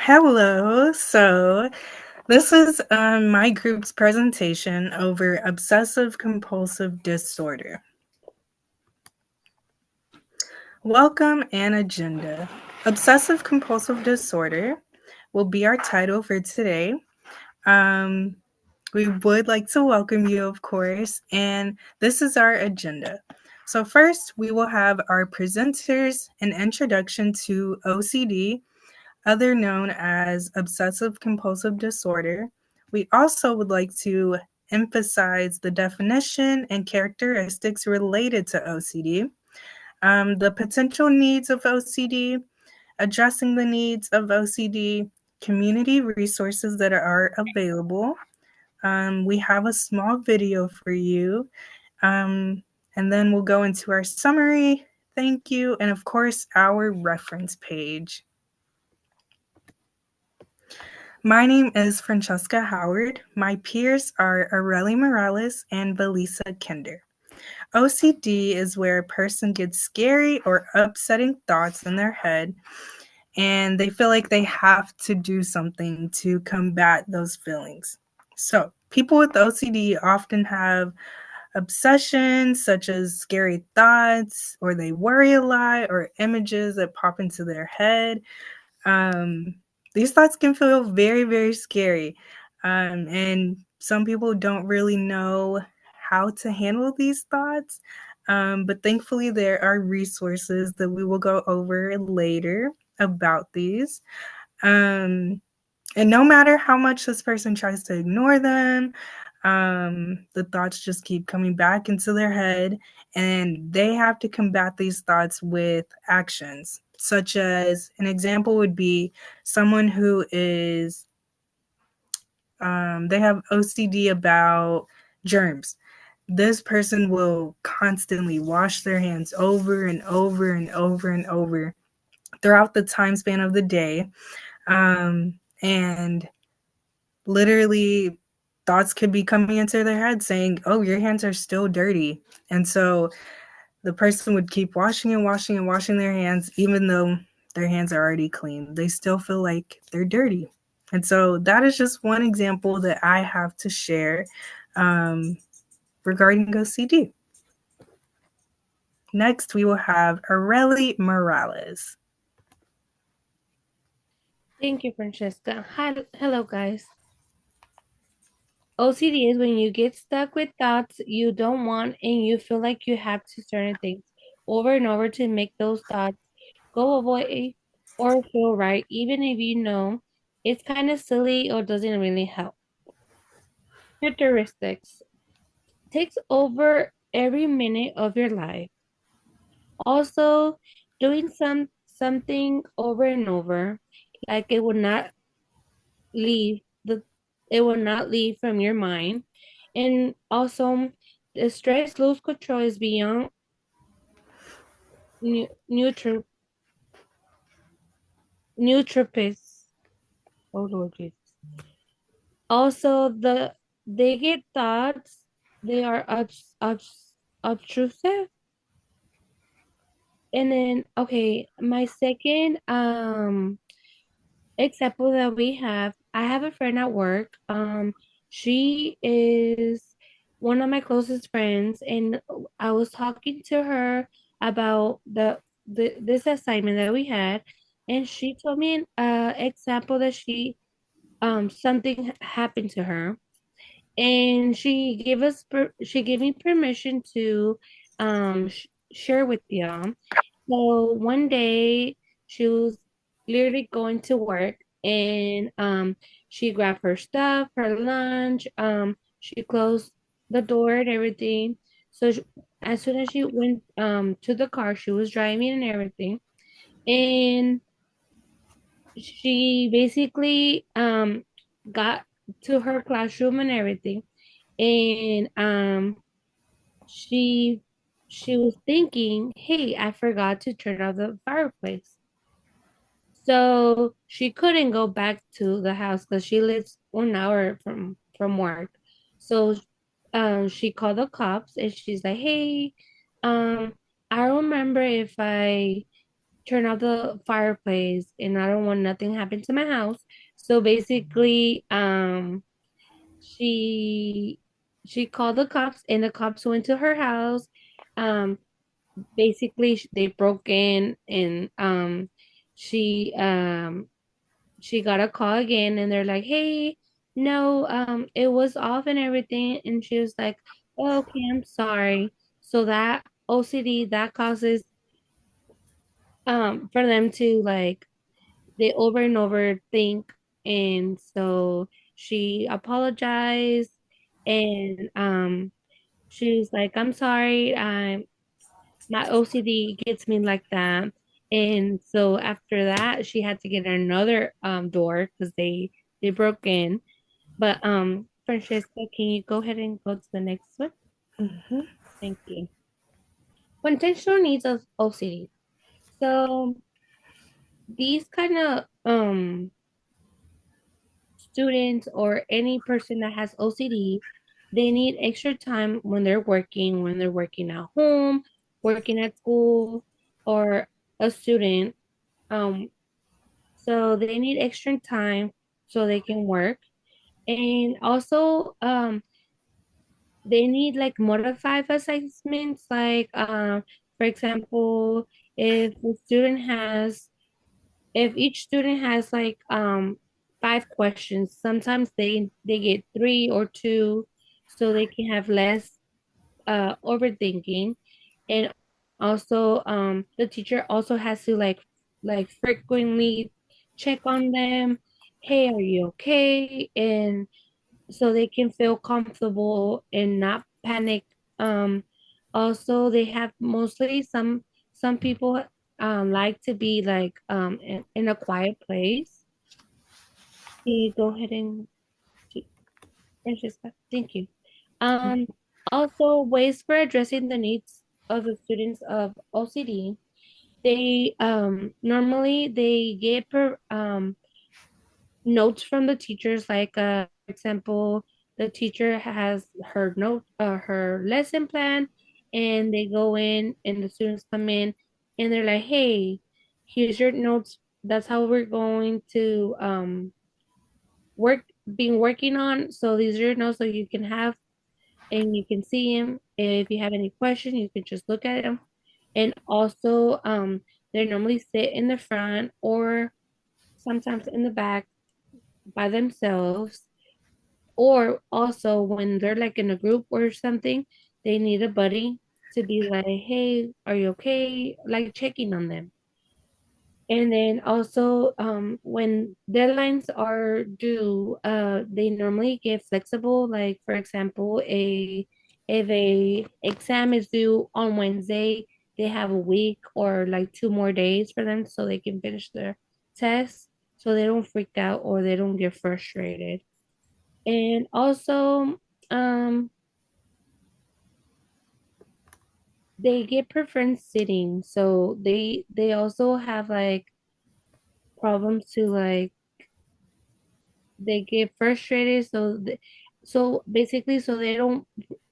Hello. So, this is my group's presentation over obsessive compulsive disorder. Welcome and agenda. Obsessive compulsive disorder will be our title for today. Um, we would like to welcome you, of course, and this is our agenda. So, first, we will have our presenters, an introduction to OCD, other known as obsessive compulsive disorder. We also would like to emphasize the definition and characteristics related to OCD, the potential needs of OCD, addressing the needs of OCD, community resources that are available. We have a small video for you, and then we'll go into our summary, thank you, and of course, our reference page. My name is Francesca Howard. My peers are Areli Morales and Belisa Kinder. OCD is where a person gets scary or upsetting thoughts in their head, and they feel like they have to do something to combat those feelings. So, people with OCD often have obsessions such as scary thoughts, or they worry a lot, or images that pop into their head. Um, these thoughts can feel very, very scary. And some people don't really know how to handle these thoughts. But thankfully, there are resources that we will go over later about these. Um, and no matter how much this person tries to ignore them, the thoughts just keep coming back into their head, and they have to combat these thoughts with actions, such as an example would be someone who is, they have OCD about germs. This person will constantly wash their hands over and over and over and over throughout the time span of the day. And literally thoughts could be coming into their head saying, oh, your hands are still dirty. And so the person would keep washing and washing and washing their hands, even though their hands are already clean. They still feel like they're dirty. And so that is just one example that I have to share regarding OCD. Next, we will have Areli Morales. Thank you, Francesca. Hello, guys. OCD is when you get stuck with thoughts you don't want and you feel like you have to certain things over and over to make those thoughts go away or feel right, even if you know it's kind of silly or doesn't really help. Characteristics takes over every minute of your life. Also, doing something over and over, like leave the it will not leave from your mind. And also the stress lose control is beyond neutral neutropis. Oh Lord Jesus. Also they get thoughts, they are obtrusive. And then okay, my second example that we have, I have a friend at work. She is one of my closest friends, and I was talking to her about this assignment that we had, and she told me an example that something happened to her, and she gave me permission to share with y'all. So one day she was literally going to work, and she grabbed her stuff, her lunch, she closed the door and everything. So as soon as she went to the car, she was driving and everything, and she basically got to her classroom and everything, and she she was thinking, hey, I forgot to turn off the fireplace. So she couldn't go back to the house because she lives 1 hour from work. So she called the cops and she's like, hey, I don't remember if I turn off the fireplace and I don't want nothing happen to my house. So basically, she she called the cops and the cops went to her house. Um, basically they broke in and she she got a call again and they're like, hey, no, it was off and everything. And she was like, oh, okay, I'm sorry. So that OCD that causes for them to like they over and over think, and so she apologized and she was like, I'm sorry, my OCD gets me like that. And so after that, she had to get another door because they broke in. But Francesca, can you go ahead and go to the next one? Mhm. Thank you. Potential needs of OCD. So these kind of students or any person that has OCD, they need extra time when they're working at home, working at school, or a student. Um, so they need extra time so they can work. And also, they need like modified assessments, like for example, if the student has if each student has like 5 questions, sometimes they get three or two so they can have less overthinking. And also the teacher also has to like frequently check on them. Hey, are you okay? And so they can feel comfortable and not panic. Um, also, they have mostly some people like to be like in a quiet place. Can you go ahead and Francesca? Thank you. Um, also ways for addressing the needs of the students of OCD. They normally they get notes from the teachers, like for example, the teacher has her lesson plan, and they go in and the students come in and they're like, hey, here's your notes, that's how we're going to work been working on, so these are your notes so you can have and you can see them. If you have any question you can just look at them. And also they normally sit in the front or sometimes in the back by themselves, or also when they're like in a group or something, they need a buddy to be like, hey, are you okay? Like checking on them. And then also, when deadlines are due, they normally get flexible. Like for example, a if a exam is due on Wednesday, they have a week or like 2 more days for them so they can finish their test, so they don't freak out or they don't get frustrated. And also, um, they get preference sitting, so they also have like problems to like they get frustrated, so so basically so they don't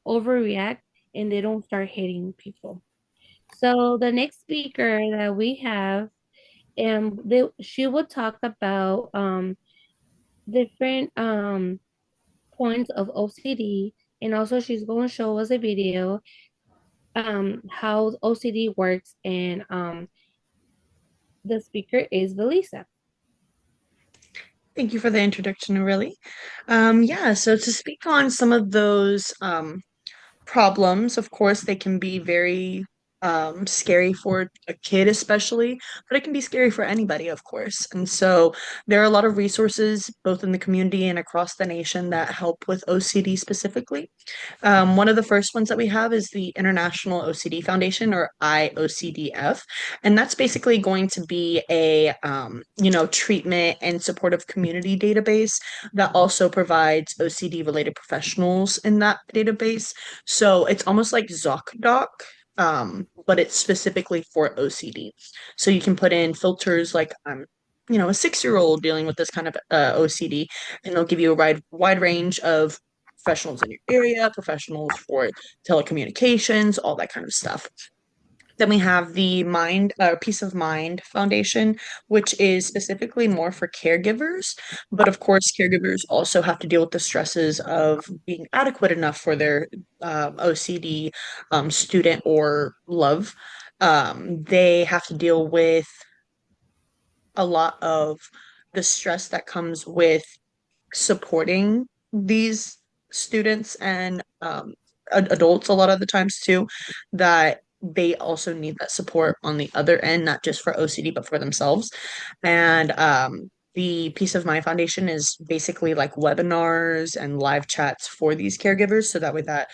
overreact and they don't start hitting people. So the next speaker that we have, she will talk about different points of OCD, and also she's going to show us a video how OCD works, and the speaker is Belisa. Thank you for the introduction, really. Yeah, so to speak on some of those problems, of course, they can be very scary for a kid, especially, but it can be scary for anybody, of course. And so there are a lot of resources, both in the community and across the nation, that help with OCD specifically. One of the first ones that we have is the International OCD Foundation, or IOCDF, and that's basically going to be a treatment and supportive community database that also provides OCD related professionals in that database. So it's almost like ZocDoc, but it's specifically for OCD. So you can put in filters like a 6-year-old dealing with this kind of OCD, and they'll give you a wide range of professionals in your area, professionals for telecommunications, all that kind of stuff. Then we have the Peace of Mind Foundation, which is specifically more for caregivers. But of course, caregivers also have to deal with the stresses of being adequate enough for their OCD student or love. They have to deal with a lot of the stress that comes with supporting these students and adults a lot of the times too, that they also need that support on the other end, not just for OCD, but for themselves. And the Peace of Mind Foundation is basically like webinars and live chats for these caregivers, so that way that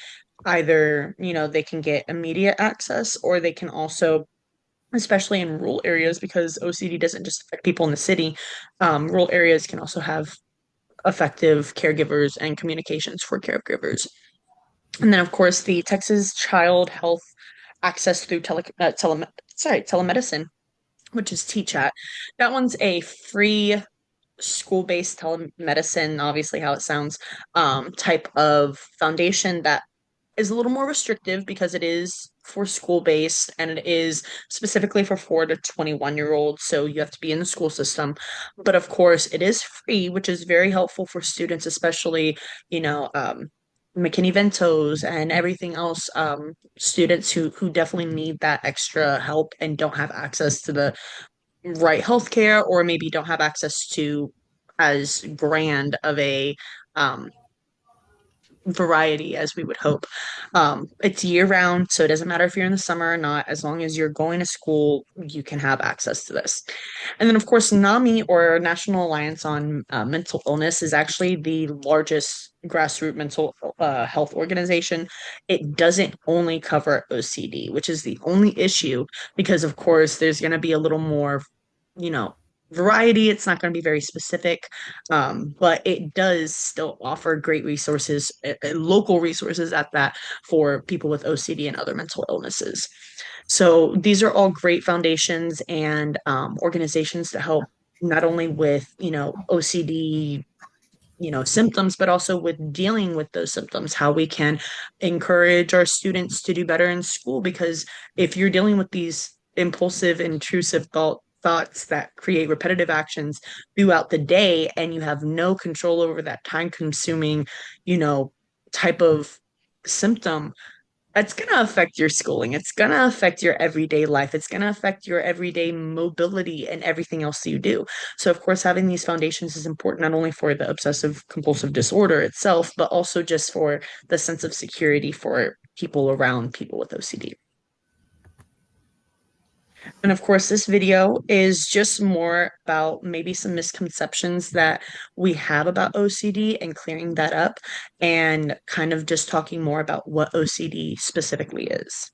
either, they can get immediate access or they can also, especially in rural areas, because OCD doesn't just affect people in the city. Rural areas can also have effective caregivers and communications for caregivers. And then, of course, the Texas Child Health Access through telemedicine, which is TChat. That one's a free school-based telemedicine, obviously how it sounds, type of foundation that is a little more restrictive because it is for school based and it is specifically for 4 to 21-year-olds. So you have to be in the school system. But of course, it is free, which is very helpful for students, especially, McKinney-Ventos and everything else, students who definitely need that extra help and don't have access to the right healthcare, or maybe don't have access to as grand of a um, variety as we would hope. It's year round, so it doesn't matter if you're in the summer or not. As long as you're going to school, you can have access to this. And then, of course, NAMI, or National Alliance on Mental Illness, is actually the largest grassroots mental health organization. It doesn't only cover OCD, which is the only issue because, of course, there's going to be a little more, you know, variety. It's not going to be very specific, but it does still offer great resources, local resources at that, for people with OCD and other mental illnesses. So these are all great foundations and organizations to help not only with, OCD, symptoms, but also with dealing with those symptoms, how we can encourage our students to do better in school. Because if you're dealing with these impulsive, intrusive thoughts that create repetitive actions throughout the day, and you have no control over that time consuming, you know, type of symptom, that's going to affect your schooling. It's going to affect your everyday life. It's going to affect your everyday mobility and everything else that you do. So, of course, having these foundations is important not only for the obsessive compulsive disorder itself, but also just for the sense of security for people around people with OCD. And of course, this video is just more about maybe some misconceptions that we have about OCD and clearing that up, and kind of just talking more about what OCD specifically is.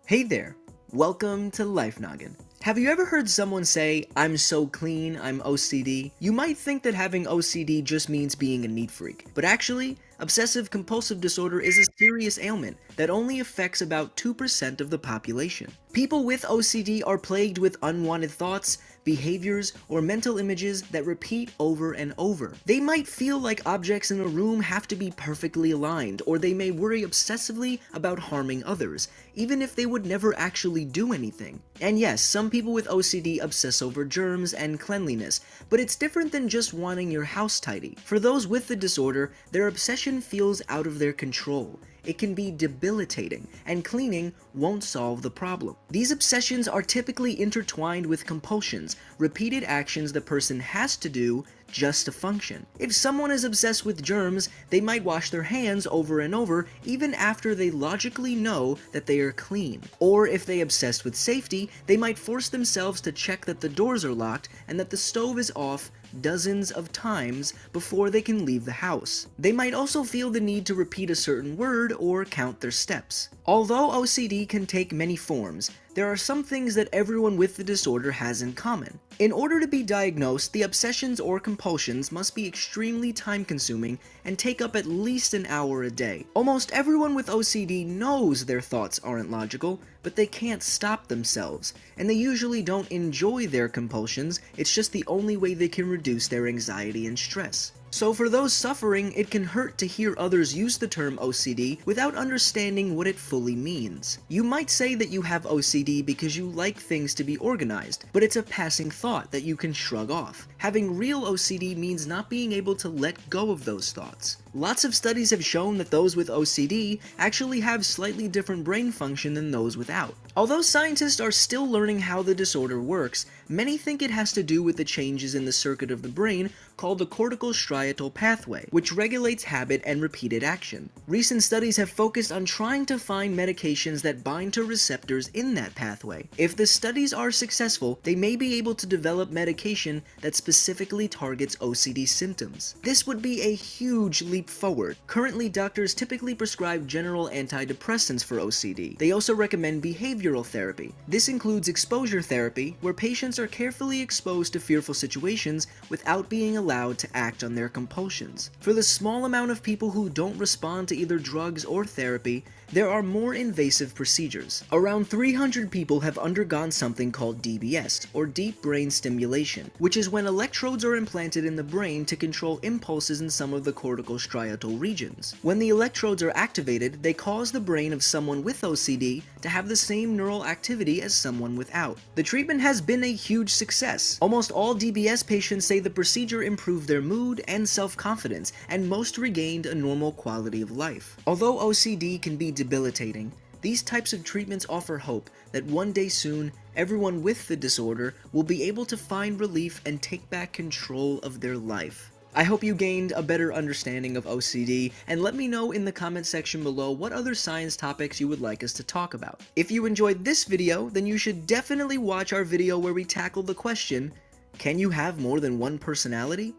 Hey there, welcome to Life Noggin. Have you ever heard someone say, "I'm so clean, I'm OCD"? You might think that having OCD just means being a neat freak, but actually, obsessive compulsive disorder is a serious ailment that only affects about 2% of the population. People with OCD are plagued with unwanted thoughts, behaviors, or mental images that repeat over and over. They might feel like objects in a room have to be perfectly aligned, or they may worry obsessively about harming others, even if they would never actually do anything. And yes, some people with OCD obsess over germs and cleanliness, but it's different than just wanting your house tidy. For those with the disorder, their obsession feels out of their control. It can be debilitating, and cleaning won't solve the problem. These obsessions are typically intertwined with compulsions, repeated actions the person has to do just to function. If someone is obsessed with germs, they might wash their hands over and over even after they logically know that they are clean. Or if they obsess with safety, they might force themselves to check that the doors are locked and that the stove is off dozens of times before they can leave the house. They might also feel the need to repeat a certain word or count their steps. Although OCD can take many forms, there are some things that everyone with the disorder has in common. In order to be diagnosed, the obsessions or compulsions must be extremely time-consuming and take up at least an hour a day. Almost everyone with OCD knows their thoughts aren't logical, but they can't stop themselves, and they usually don't enjoy their compulsions, it's just the only way they can reduce their anxiety and stress. So for those suffering, it can hurt to hear others use the term OCD without understanding what it fully means. You might say that you have OCD because you like things to be organized, but it's a passing thought that you can shrug off. Having real OCD means not being able to let go of those thoughts. Lots of studies have shown that those with OCD actually have slightly different brain function than those without. Although scientists are still learning how the disorder works, many think it has to do with the changes in the circuit of the brain called the cortical striatal pathway, which regulates habit and repeated action. Recent studies have focused on trying to find medications that bind to receptors in that pathway. If the studies are successful, they may be able to develop medication that specifically targets OCD symptoms. This would be a huge leap forward. Currently, doctors typically prescribe general antidepressants for OCD. They also recommend behavioral therapy. This includes exposure therapy, where patients are carefully exposed to fearful situations without being allowed to act on their compulsions. For the small amount of people who don't respond to either drugs or therapy, there are more invasive procedures. Around 300 people have undergone something called DBS, or deep brain stimulation, which is when electrodes are implanted in the brain to control impulses in some of the cortical striatal regions. When the electrodes are activated, they cause the brain of someone with OCD to have the same neural activity as someone without. The treatment has been a huge success. Almost all DBS patients say the procedure improved their mood and self-confidence, and most regained a normal quality of life. Although OCD can be debilitating, these types of treatments offer hope that one day soon, everyone with the disorder will be able to find relief and take back control of their life. I hope you gained a better understanding of OCD, and let me know in the comment section below what other science topics you would like us to talk about. If you enjoyed this video, then you should definitely watch our video where we tackle the question, can you have more than one personality?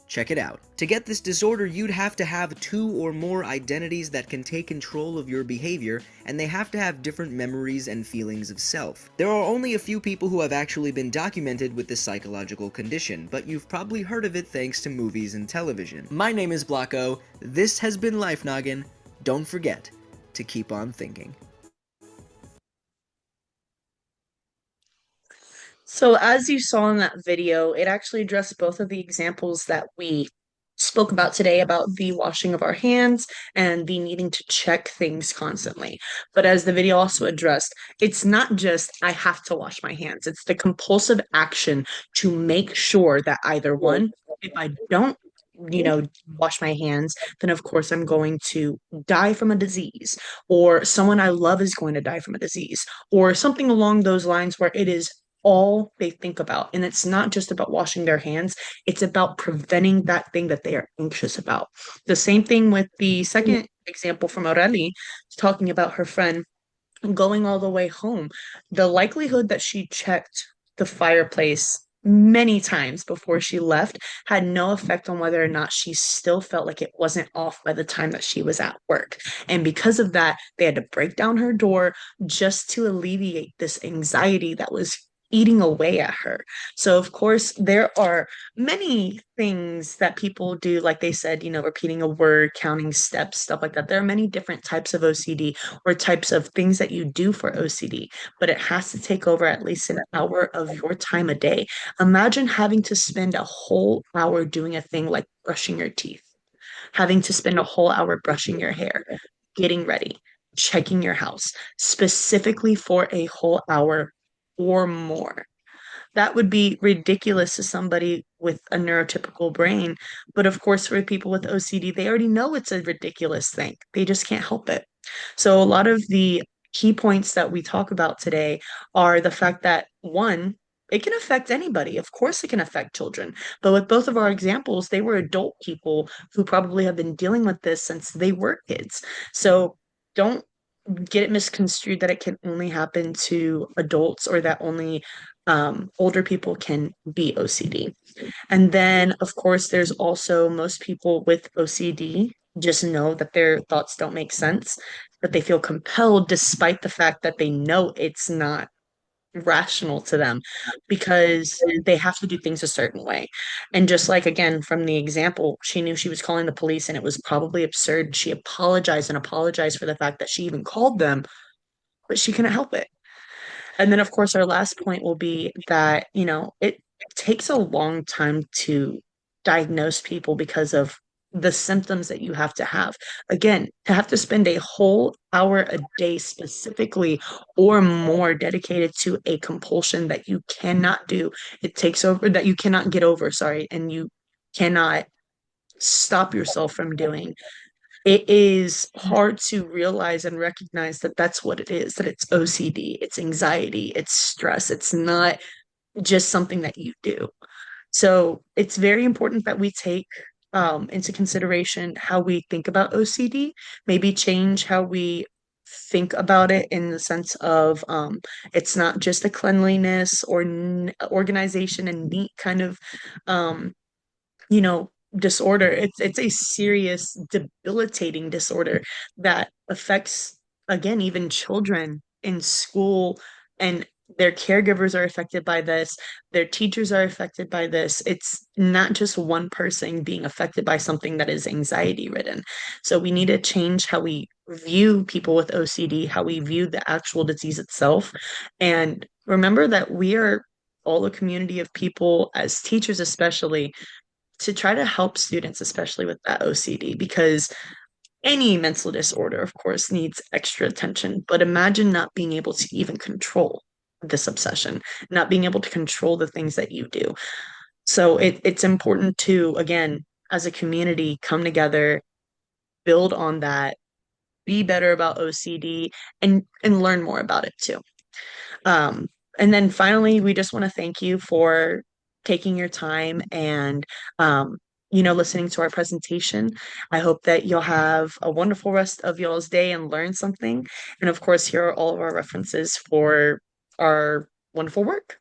Check it out. To get this disorder, you'd have to have 2 or more identities that can take control of your behavior, and they have to have different memories and feelings of self. There are only a few people who have actually been documented with this psychological condition, but you've probably heard of it thanks to movies and television. My name is Blocko, this has been Life Noggin. Don't forget to keep on thinking. So as you saw in that video, it actually addressed both of the examples that we spoke about today about the washing of our hands and the needing to check things constantly. But as the video also addressed, it's not just I have to wash my hands. It's the compulsive action to make sure that either one, if I don't wash my hands, then of course I'm going to die from a disease, or someone I love is going to die from a disease, or something along those lines where it is all they think about. And it's not just about washing their hands, it's about preventing that thing that they are anxious about. The same thing with the second example from Aureli, talking about her friend going all the way home. The likelihood that she checked the fireplace many times before she left had no effect on whether or not she still felt like it wasn't off by the time that she was at work. And because of that, they had to break down her door just to alleviate this anxiety that was eating away at her. So, of course, there are many things that people do, like they said, repeating a word, counting steps, stuff like that. There are many different types of OCD or types of things that you do for OCD, but it has to take over at least an hour of your time a day. Imagine having to spend a whole hour doing a thing like brushing your teeth, having to spend a whole hour brushing your hair, getting ready, checking your house, specifically for a whole hour or more. That would be ridiculous to somebody with a neurotypical brain. But of course, for people with OCD, they already know it's a ridiculous thing. They just can't help it. So, a lot of the key points that we talk about today are the fact that one, it can affect anybody. Of course, it can affect children. But with both of our examples, they were adult people who probably have been dealing with this since they were kids. So, don't get it misconstrued that it can only happen to adults or that only older people can be OCD. And then, of course, there's also most people with OCD just know that their thoughts don't make sense, but they feel compelled despite the fact that they know it's not rational to them because they have to do things a certain way. And just like, again, from the example, she knew she was calling the police and it was probably absurd. She apologized and apologized for the fact that she even called them, but she couldn't help it. And then, of course, our last point will be that, it takes a long time to diagnose people because of the symptoms that you have to have. Again, to have to spend a whole hour a day specifically or more dedicated to a compulsion that you cannot do, it takes over, that you cannot get over, sorry, and you cannot stop yourself from doing. It is hard to realize and recognize that that's what it is, that it's OCD, it's anxiety, it's stress. It's not just something that you do. So it's very important that we take into consideration how we think about OCD, maybe change how we think about it in the sense of it's not just a cleanliness or organization and neat kind of um, disorder. It's a serious, debilitating disorder that affects, again, even children in school, and their caregivers are affected by this, their teachers are affected by this. It's not just one person being affected by something that is anxiety ridden. So we need to change how we view people with OCD, how we view the actual disease itself, and remember that we are all a community of people, as teachers especially, to try to help students, especially with that OCD, because any mental disorder, of course, needs extra attention. But imagine not being able to even control this obsession, not being able to control the things that you do. So it's important to, again, as a community, come together, build on that, be better about OCD, and learn more about it too. Um, and then finally, we just want to thank you for taking your time and, listening to our presentation. I hope that you'll have a wonderful rest of y'all's day and learn something. And of course, here are all of our references for our wonderful work.